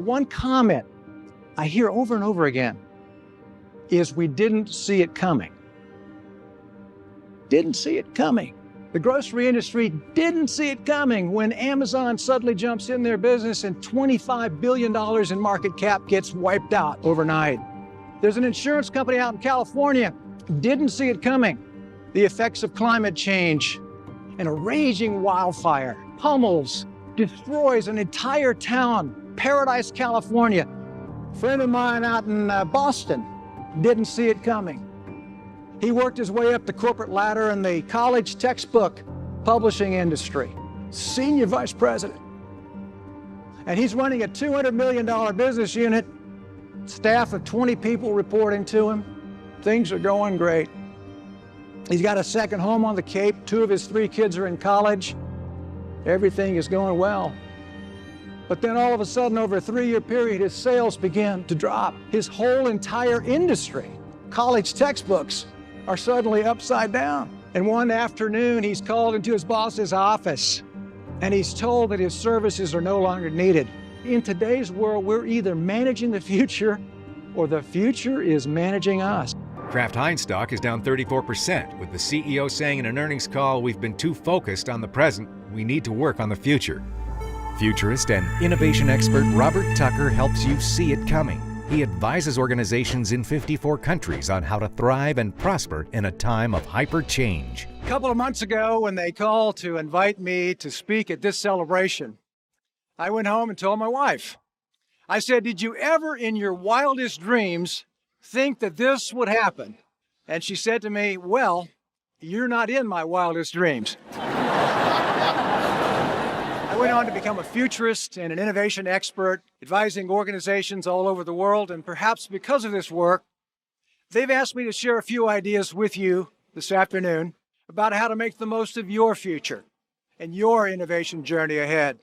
one comment I hear over and over again is we didn't see it coming. Didn't see it coming. The grocery industry didn't see it coming when Amazon suddenly jumps in their business and $25 billion in market cap gets wiped out overnight. There's an insurance company out in California, didn't see it coming. The effects of climate change and a raging wildfire pummels, destroys an entire town, Paradise, California. A friend of mine out in Boston didn't see it coming. He worked his way up the corporate ladder in the college textbook publishing industry, senior vice president. And he's running a $200 million business unit, staff of 20 people reporting to him. Things are going great. He's got a second home on the Cape. 2 of his 3 kids are in college. Everything is going well. But then all of a sudden, over a 3-year period, his sales began to drop. His whole entire industry, college textbooks, are suddenly upside down. And one afternoon, he's called into his boss's office, and he's told that his services are no longer needed. In today's world, we're either managing the future, or the future is managing us. Kraft Heinz stock is down 34%, with the CEO saying in an earnings call, "We've been too focused on the present. We need to work on the future." Futurist and innovation expert Robert Tucker helps you see it coming. He advises organizations in 54 countries on how to thrive and prosper in a time of hyper change. A couple of months ago, when they called to invite me to speak at this celebration, I went home and told my wife. I said, "Did you ever in your wildest dreams think that this would happen?" And she said to me, "Well, you're not in my wildest dreams." I went on to become a futurist and an innovation expert, advising organizations all over the world, and perhaps because of this work, they've asked me to share a few ideas with you this afternoon about how to make the most of your future and your innovation journey ahead.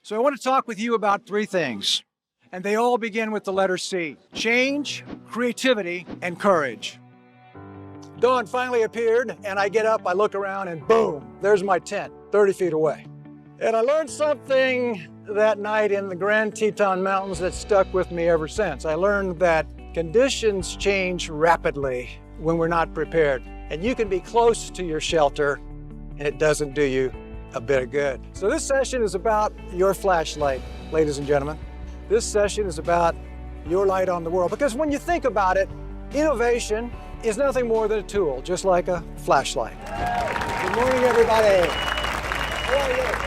So I want to talk with you about 3 things, and they all begin with the letter C: change, creativity, and courage. Dawn finally appeared, and I get up, I look around, and boom, there's my tent, 30 feet away. And I learned something that night in the Grand Teton Mountains that stuck with me ever since. I learned that conditions change rapidly when we're not prepared. And you can be close to your shelter, and it doesn't do you a bit of good. So this session is about your flashlight, ladies and gentlemen. This session is about your light on the world. Because when you think about it, innovation is nothing more than a tool, just like a flashlight. Good morning, everybody. How are you?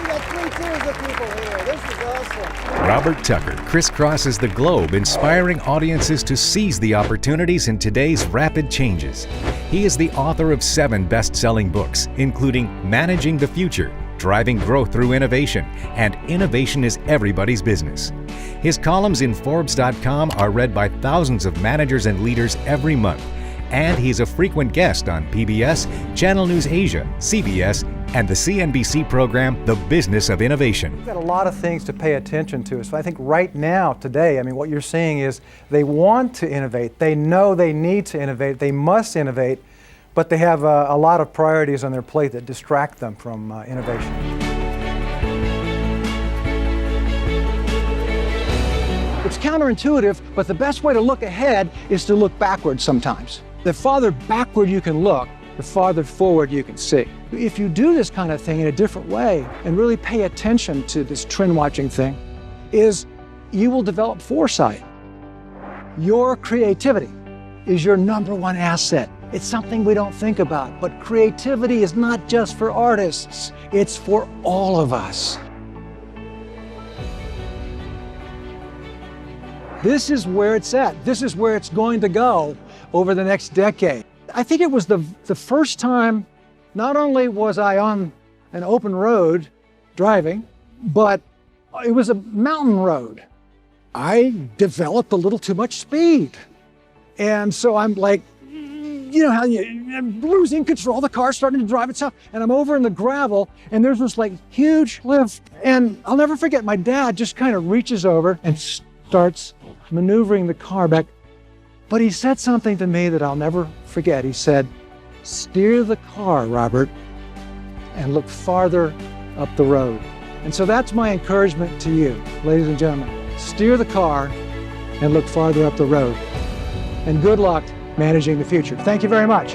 We got 3 tiers of people here. This is awesome. Robert Tucker crisscrosses the globe, inspiring audiences to seize the opportunities in today's rapid changes. He is the author of 7 best-selling books, including Managing the Future, Driving Growth Through Innovation, and Innovation is Everybody's Business. His columns in Forbes.com are read by thousands of managers and leaders every month, and he's a frequent guest on PBS, Channel News Asia, CBS, and the CNBC program, The Business of Innovation. We've got a lot of things to pay attention to. So I think right now, today, what you're seeing is they want to innovate. They know they need to innovate. They must innovate, but they have a lot of priorities on their plate that distract them from innovation. It's counterintuitive, but the best way to look ahead is to look backwards sometimes. The farther backward you can look, the farther forward you can see. If you do this kind of thing in a different way and really pay attention to this trend watching thing, you will develop foresight. Your creativity is your #1 asset. It's something we don't think about, but creativity is not just for artists, it's for all of us. This is where it's at. This is where it's going to go over the next decade. I think it was the first time, not only was I on an open road driving, but it was a mountain road. I developed a little too much speed. And so I'm like, you know how I'm losing control, the car's starting to drive itself, and I'm over in the gravel, and there's this huge lift. And I'll never forget, my dad just kind of reaches over and starts maneuvering the car back. But he said something to me that I'll never forget. He said, "Steer the car, Robert, and look farther up the road." And so that's my encouragement to you, ladies and gentlemen. Steer the car and look farther up the road. And good luck managing the future. Thank you very much.